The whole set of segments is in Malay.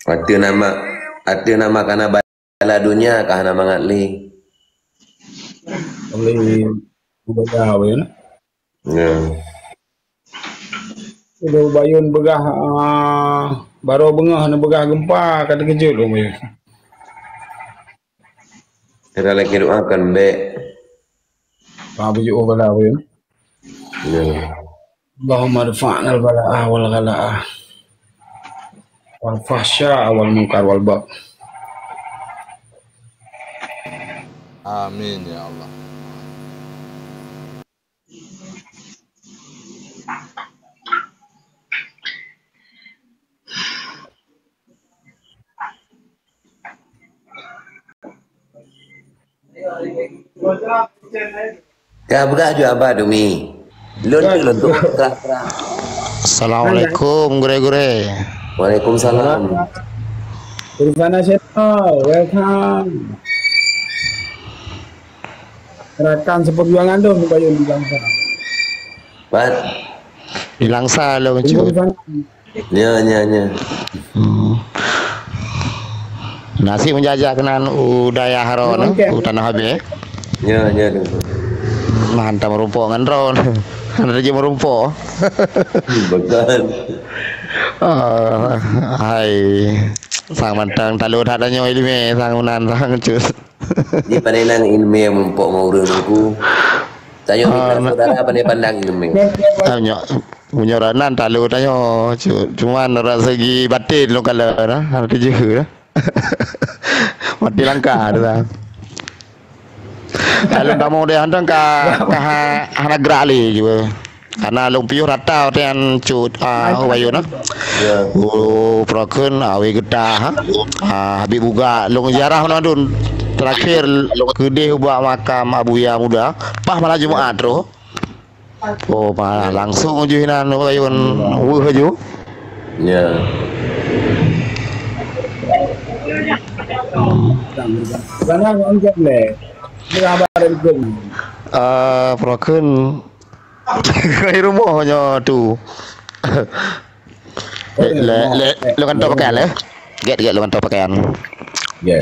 Ada nama kana bala dunia kah nama ngatli. Oleh begah we na. Ya. Udah bayun begah baru bengah na begah gempa kata kejut we. Kita lagi doakan dek. Pa bujuk bala we. Ya. Allahumma rfa'na al-bala'ah wal ghala'ah wal fahsya wal munkar wal bagh. Amin ya Allah. Kah begah juga apa dumi? Lon tu kerah. Assalamualaikum gure-gure. Waalaikumsalam. Rifana Channel, welcome. Gerakan seperjuangan tu bayun di Langsa. Pat. Di Langsa lo cu. Ya. Nasi menjajah kenan udaya haron tanah habis. Ya. Mantap merumpok ngan ron. Ada je merumpok. Begal. Hai. Sang mantang talu dak ada nyoy lime sang unan sang cus. Di panenan ilmu yang mumpuk mau urunku. Tanya saudara pandai pandang ilmu. Nyok munyoranan talu tanyo cuman ora segi batin lo kala nah ada je lah. Mati langkah dah. Kalau kamu dia handang anak gerali juga. Karena lumpiu rata yang cut bayu na. Ya. Prokun awe getah. Habis buka long jarah na dun. Terakhir gede buat makam Abuya muda. Pah malah Jumaat ro. Oh malah langsung ujuhinan bayun weuh aju. Ya. Sana angkat le. Berapa ribu? Prokun kai rumahnya tu. Lo kan tahu pakaian le? Get lo kan tahu pakaian. Ya.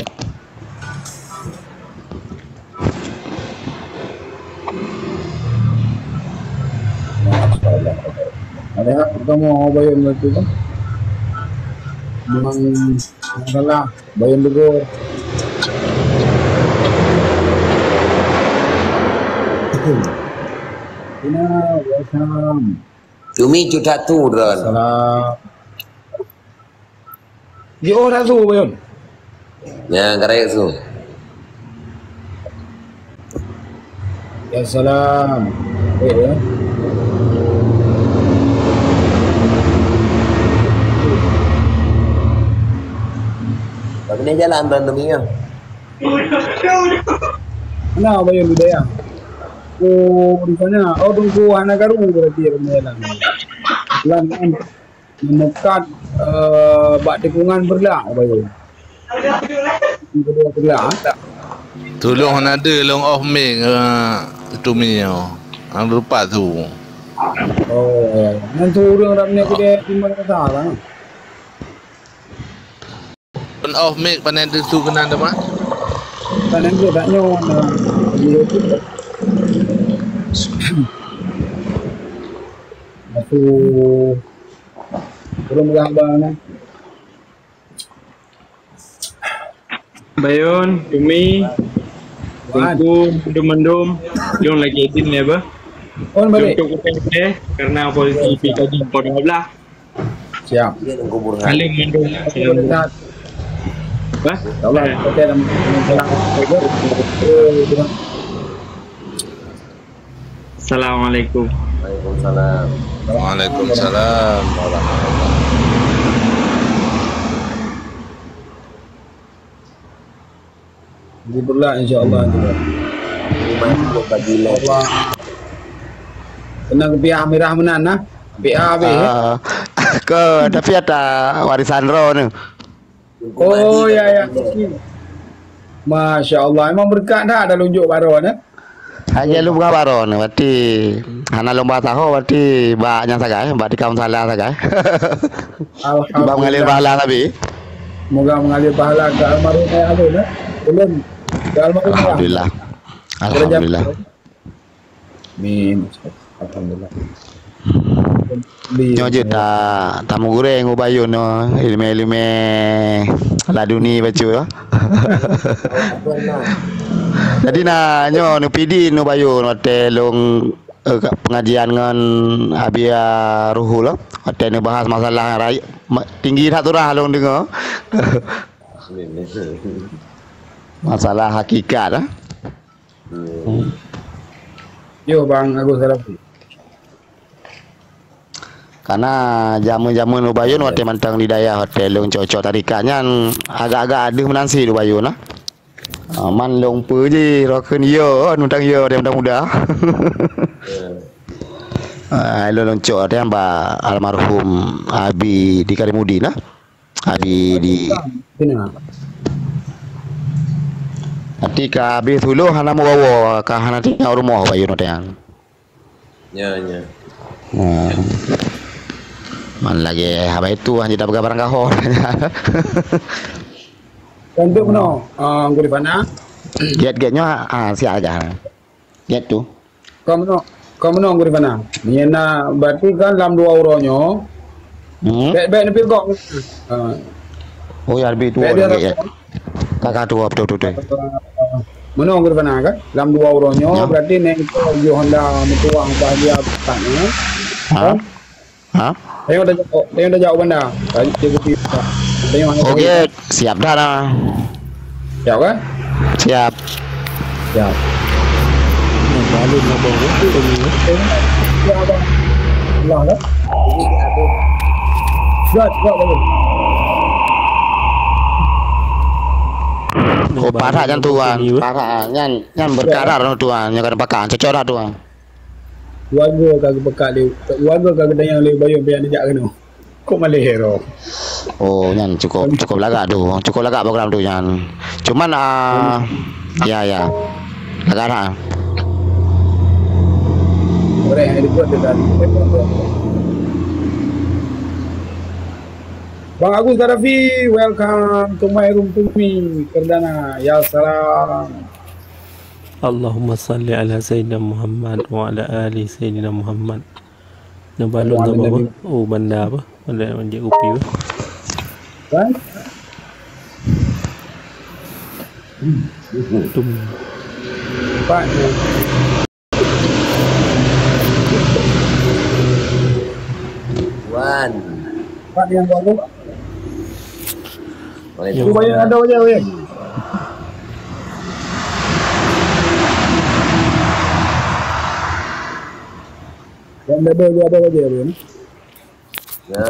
Ada kamu bayun itu kan? Memang salah bayun dulu. Welcome. Cumi cuda tu Ron. Salam. Di orang tu bayun. Ya, karek tu. Ya salam. Ya. Tapi ni jalan Ron ya. Mana bayun budaya? Oh, di sana. Oh, tunggu anak garu berarti berjalan. Lan menekat bak tikungan berlah bayun. Berlah tak. Tolong ada long off mic tu minyo. Ang lupa tu. Oh, ya. Nanti orang ramnya kita timbang kata lah. On off mic panen tu kena ada mak. Kan yang tak nyon. Aku belum gambar ni. Bayun, Cumi, Tunggu, mendum-mendum, yung lagi edit ni apa? On balik. Untuk kita karena posisi PKD pada belah. Siap. Dia tunggu burhan. Saling mendum. Kita Apa? Allah kita dalam Assalamualaikum. Waalaikumsalam. Waalaikumsalam. Diberlah insya-Allah juga. Rumah itu bagi Allah. Kena ke pihak merah menan nah. PA be. Ke tapi ada warisan ro ni. Oh ya ya. Masya Allah, emang berkat dah ada lunjuk baru ni. Hanya lu bunga baron, berarti hana lomba tahu berarti baknya sagai, berarti kaum salah sagai. Bang mengalir pahala tapi. Semoga mengalir pahala ke almarhum Alun ya. Belum. Ke almarhum. Alhamdulillah. Alhamdulillah. Amin. Alhamdulillah. Nyo je tamu goreng ubayun no, ilme laduni bacu ya. Jadi na nyo nu pidi nu bayun hotel long pengajian ngan Abia Ruhul hotel ni bahas masalah raya tinggi tak turah long dengar. Masalah hakikat ah. Yo Bang Agus Salafi. Karena jamu-jamu Ubayun hotel mantang di daya hotel long cocok tarikannya agak-agak ada menansi Ubayun lah. Man long pu je roken yo nutang yo dia muda-muda. Long cocok dia mbak almarhum Abi di Karimudin lah. Abi di nanti ka habis dulu hana mau bawa ka hana tinggal rumah Ubayun hotel. Ya. Man lagi apa itu hanya dapat barang kahor. Untuk no, anggur mana? Get-getnya si aja. Get tu. Kamu no anggur mana? Niana berarti kan dalam 2 euronya. Baik lebih kok. Oh ya lebih tua ya. Kakak tua betul. Mana anggur mana kan? Dalam 2 euronya berarti nek itu Honda mutuang bahagia tanya. Hah? Tengok dah jauh benda. Okey, siap dah lah. Siap kan? Siap. Balik nak bawa ini. Ya abang. Allah lah. Buat balik. Oh, parah jangan tuan. Parah jangan berkarar tuan. Jangan pakai cecora tuan. Warga kagak bekal dia. Warga kagak ada yang lebih bayar biar dia kena. Kok malah hero. Oh, nyan cukup lagak tu. Cukup lagak program tu nyan. Cuman ya. Lagak dah. Orang yang dibuat dengan Bang Agus Salafi, welcome to my room to me. Perdana, ya salam. Allahumma salli ala Sayyidina Muhammad wa ala ali Sayyidina Muhammad. Nabalun tak apa? Oh benda apa? Benda manja upi apa? Kan? Tum. Pak. Wan. Pak yang baru. Boleh. Bayar ada aja weh. Yang ada aja ya. Ya.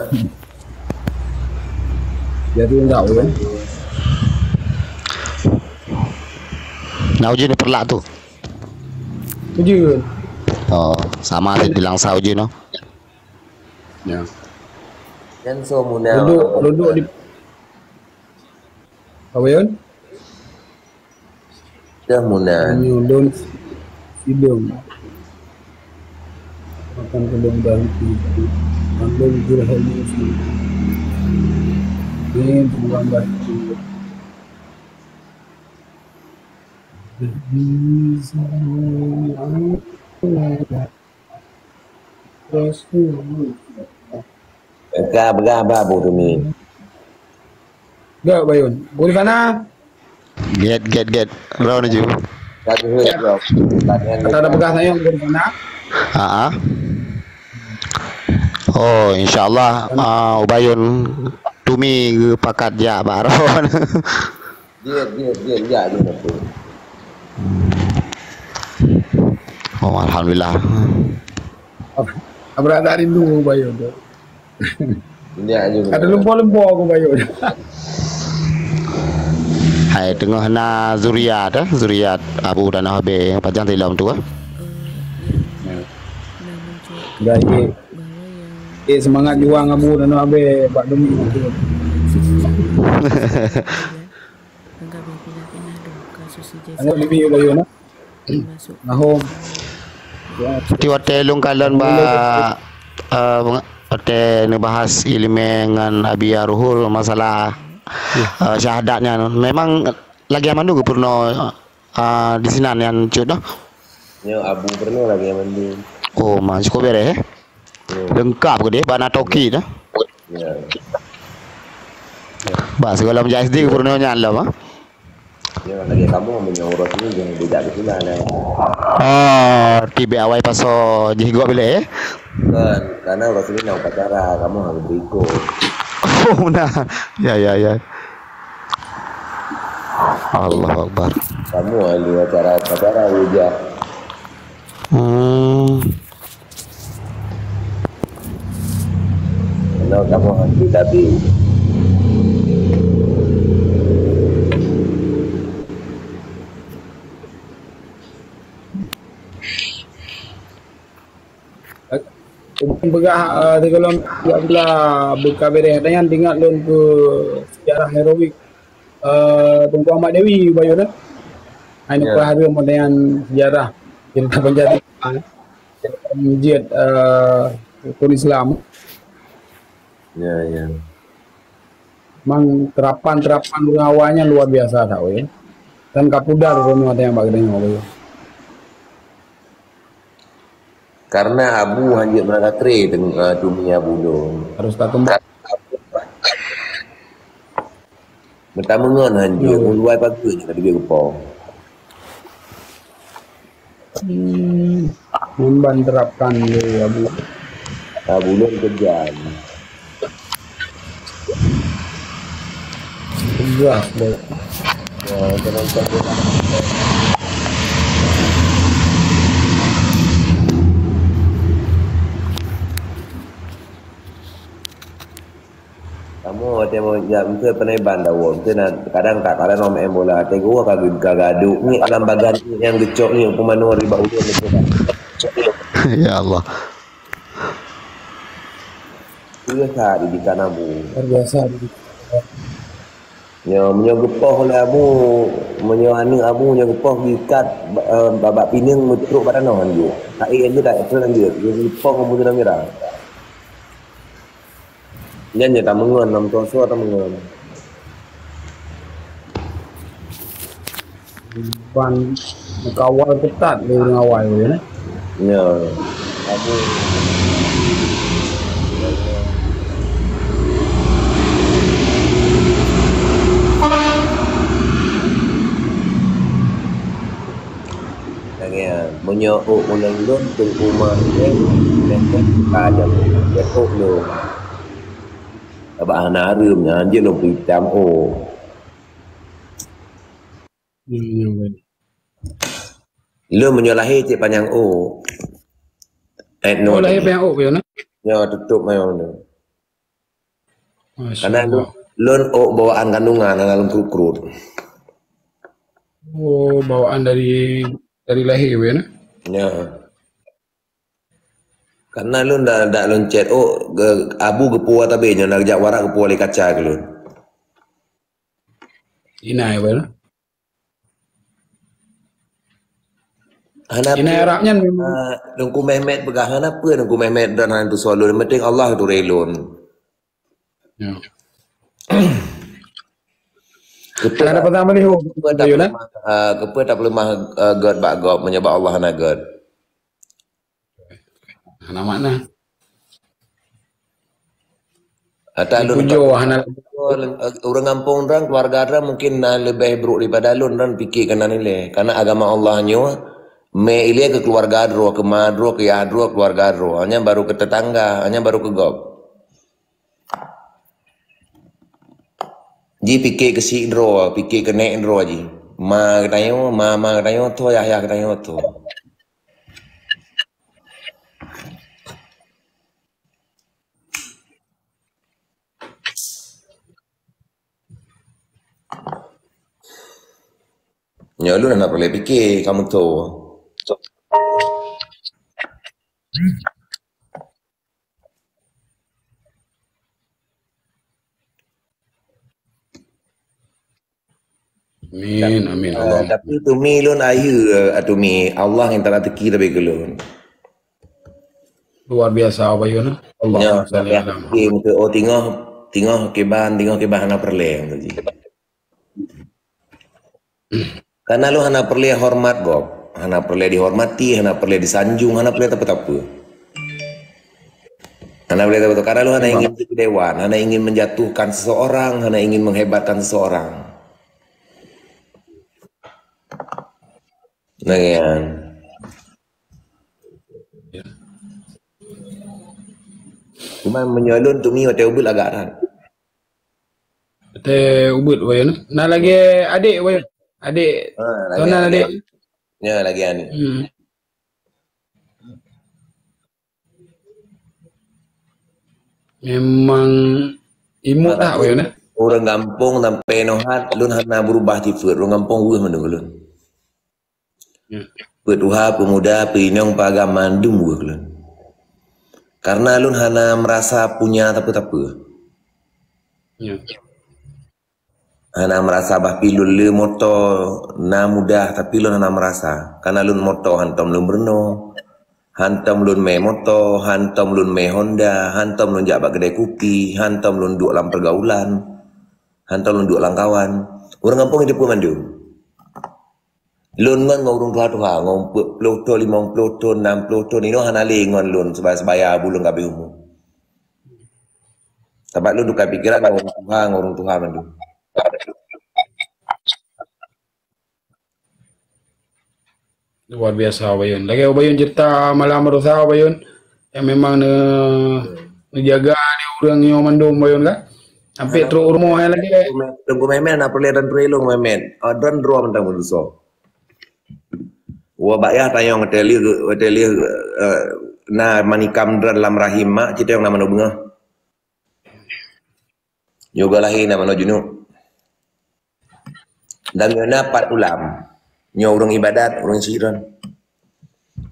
Jadi enggak kan? Nah, uji ni perlak tu. Tujuh. Oh, sama di Langsa uji no. Ya. Kan somuna. Duduk di apa yun? Dah muna. Don hidung. Makan kedong dalam tidur. Ambil jurah ini. Ini bukan batu. Berapa babu tu ni? Gak Bayun. Boleh mana? Get. Round je. Satu hujung. Kata ada bekas saya boleh mana? Oh, insyaallah Ubayun tumi pakat ja baron. Dia je tu. Oh, alhamdulillah. Abrak tak rindu Bayun tu. Dia je. Ada lempar-lempar aku Bayun. Hai tengah na zuriat Abu dan Habib panjang tilam tu Dah semangat juang Abu dan Habib buat demi tu. Ada lebih Bayun ah. Nahom. Ti hotel lung kalon ba hotel ni bahas ilmu dengan Abi Ruhul masalah syahadatnya. Memang lagi aman dulu purno di sini yang cut dah. Nyo abu pernah lagi yang mandi. Oh, mas cukup beres. Lengkap ke dia bana toki dah. Ya. Ba segala macam SD purno nyala mah. Ya lagi kamu menyorot ini jangan beda di sini lah. Oh, tiba awal paso jihgo bila Kan, karena Rasul ini upacara, kamu harus berikut. Oh, nah. Ya. Allah Akbar. Kamu harus acara hujah. Karena kamu harus ditabi. Begah di kolom ya bila buka beres dan tinggal lon ke sejarah heroik Tunku Ahmad Dewi bayu dah. Ini Ya. hari modern sejarah cerita penjara jihad rukun Islam. Ya. Mang terapan awalnya luar biasa tau ya. Dan kapudar pun ada yang bagainya bayu. Karena abu hanya mengatri dengan dunia bulung. Harus tak tumbang. Bertamangan hanya luai pagi kat dia gepong. Memban terapkan ya bu. Bulung kejam. Tegas deh. Ya, jangan kamu temo jam ke peneban dawon tu kadang tak kadang nom bola tego kagadu ni alam bagan yang gecok ni pemanu riba ulun ni Ya Allah. dia sa di kanamu Luar biasa. menyo gepoh lah abu menyo anu abu menyo gepoh dikat babak pining mutruk pada noh dia tak itu tak itu dia gepoh kamu tu merah jangan tak mengon nom toso atau mengon Ban kawal ketat dari awal ya. ya abu menyo ulang don tunggu mah dan ada betul lo abah narum nya dia lo pitam lo menyolahi cik panjang no Lah ya PO ya nah. ya tutup mayo no karena Masya lo bawaan kandungan dalam krut Oh, bawaan dari lahir ya nah. ya karena lu ndak loncet abu gepu tabe nya nak jak warak gepu le kaca ke lu Ina ya nah. hanap Ina Arabnya memang dengku Mehmet begah hanap dengku Mehmet dan hantu solo penting Allah tu relon ya. Ada pertama ni ya nah. kepa tak lemah god bak god menyebab Allah na god Anak makna. Atau lu Pujo anak orang kampung orang keluarga orang mungkin lebih buruk daripada lu orang fikir kena nilai karena agama Allahnya me ile ke keluarga dro ke madro ke yadro keluarga dro hanya baru ke tetangga hanya baru ke gob ji fikir ke si dro fikir ke nek dro ji ma katayo mama katayo to ya katayo to ya lu nak boleh fikir kamu tu Amin, amin Allah. Tapi tumi lun ayu tumi Allah yang tak teki tapi gelun. Luar biasa Bayun. Ya, Allahumma salli ala Muhammad. tengah kebahan na perle tadi. Karena lu hana perle hormat Bob, hana perle dihormati, hana perle disanjung, hana perle apa-apa. Hana perle apa-apa karena lu hana ingin jadi dewan, hana ingin menjatuhkan seseorang, hana ingin menghebatkan seseorang. Nah kan. Cuma menyalun tu mi hotel ubud agak ran. Teh ubud Bayun. Nah lagi adik Bayun. Adik. Tuan adik. Ya lagi ani. Memang imut tak Bayun. Orang kampung sampai nohat lun hana berubah tifur. Orang kampung weh menung lun. Petuha pemuda pinong pagaman dum weh lun. Karena lun hana merasa punya apa-apa. Hana merasa bah pilul le moto na mudah tapi lun hana merasa. Karena lun moto hantam lun berno, hantam lun me moto, hantam lun me Honda, hantam lun jabat kedai kopi, hantam lun duk dalam pergaulan, hantam lun duk dalam kawan. Orang kampung hidup mandu. Lun man ngurung tua ngom 40 ton 50 ton 60 ton ini hana le ngon lun sebaya bulung kabe umum. Sebab lu duka pikiran ngurung tua mandu. Luar biasa Bayun. Lagi Bayun cerita malam merusak Bayun yang memang ngejaga di orang yang mandum Bayun kan. Sampai terus rumah lagi. Tunggu memen apa dan perelong memen. Dan dua mentang berdosa. Wah bayar tayong hotel na manikam dalam rahim mak kita yang nama no bunga. Yoga lahir nama no junuk. Dan yana pat ulam. Nyo urang ibadat, urang siran.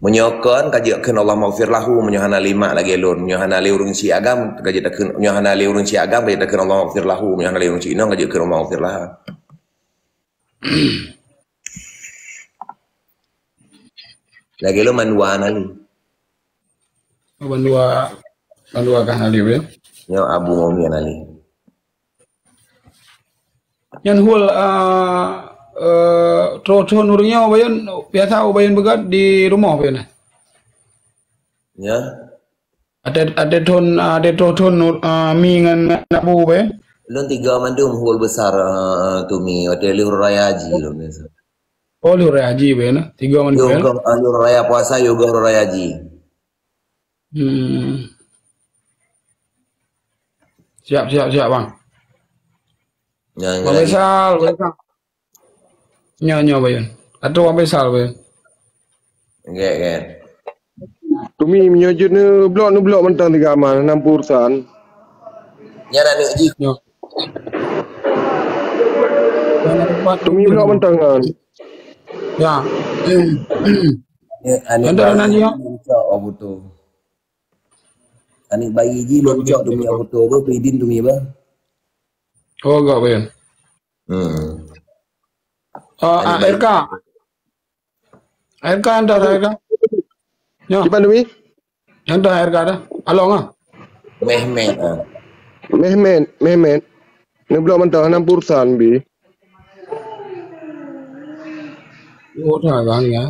Menyokon kajiakeun Allah maghfir lahu menyohana lima lagi lun. Nyohana le urang si agam kajiakeun nyohana le urang si agam kajiakeun Allah maghfir lahu menyohana le urang si inong kajiakeun Allah maghfir lahu. Lagi lo mandua nali. Mandua kan ali ya. Nyo abu ngomi nali. Yang hul troton urangnya Bayun biasa Bayun begat di rumah Bayun. Ya. Ada troton mi ngan abu Bayun. Lun 3 mandum hul besar tu mi hotel Raya Haji lun biasa. Oh Raya Haji Bayun. 3 mandum Bayun. Yoga Raya puasa yoga Raya Haji. Siap bang. Yang Bang Besal. Nyo Bayun. Atau Bang Besal Bayun. Nggak. Tumi menyojud ni blok mentang 3 aman 60 urusan. Ya nak ni Haji. Nyo. Tumi blok mentang kan. Ya. Anik Ada nanti ya. Loncok abu tu. Anik bayi ji loncok demi abu tu apa pidin demi apa? Oh enggak Bayun. RK anda RK. Ya. Di mana Tumi? Anda RK ada. Along ah. Mehmet. Mehmet. Ni blok mentang 60 urusan bi. Oh dah bang ya.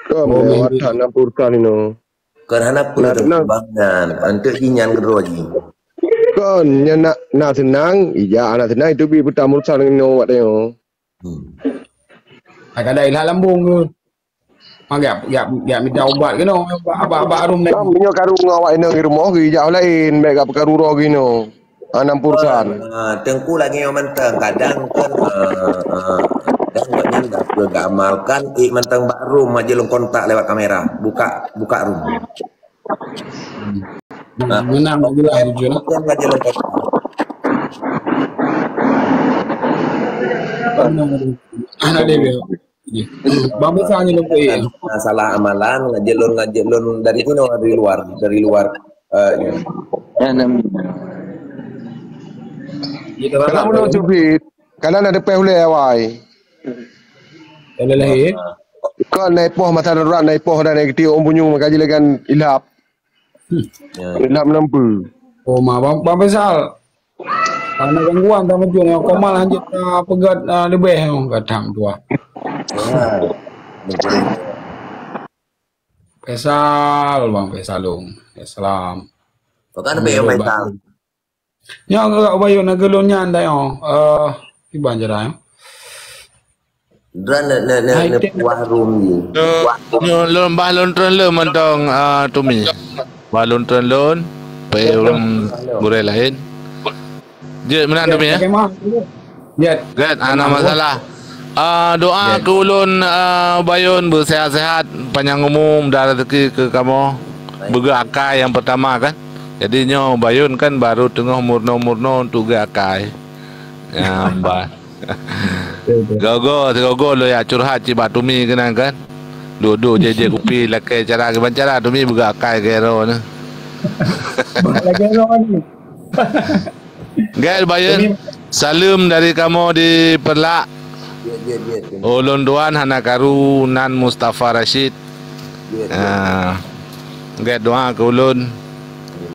Kau mewat 60 urusan ini. Kerana apa tu bangan? Untuk inyan kedua ji. Kau nak senang, iya anak senang itu bi pertama urusan ini awak tengok. Agak ada ilah lambung tu. Agak minta ubat ke no. Abak rum ni. Kau punya karung awak ini di rumah ke jauh lain, baik apa karura gino. 60 urusan. Tengku lagi yang mentang kadang kan tengoknya enggak amalkan mentang bak room aja lu kontak lewat kamera buka room. Menang lagi lah tujuan. Kan aja lu kontak. Anak dia. Bang misalnya lu pergi. Salah amalan ngajelun dari kuno dari luar Kalau mau cubit, Kadang ada pehule awai. Kalau lahir. Kau naik poh masa darurat naik poh dan naik tiup bunyu makaji lekan ilap. Ilap nampu. Oh, bang besar. Karena gangguan tak macam ni. Kau malah lanjut pegat lebih yang kadang tu. Pesal bang pesalung. Salam. Pakan be mai tang. Nya agak bayu na gelonnya andai iban jara. Dran na puah room ni. Lon balon tren le mentong Tumi. Balon tren lon pe orang burai lain. Dia mana Tumi ya? Ya. Kan ana masalah. Doa ke ulun Bayun bersehat-sehat, panjang umur, dah rezeki ke kamu. Berakai yang pertama kan. Jadinya Bayun kan baru tengah murno untuk gakai. Ya, mbak. Gogo lo ya curhat ci Batumi kena kan. Duduk je kopi lakai cara ke bancara Tumi berakai gero ni. Lagi ni. Gal Bayun. Salam dari kamu di Perlak. Ulun Duan Hana Karu Nan Mustafa Rashid. Gat doa ke ulun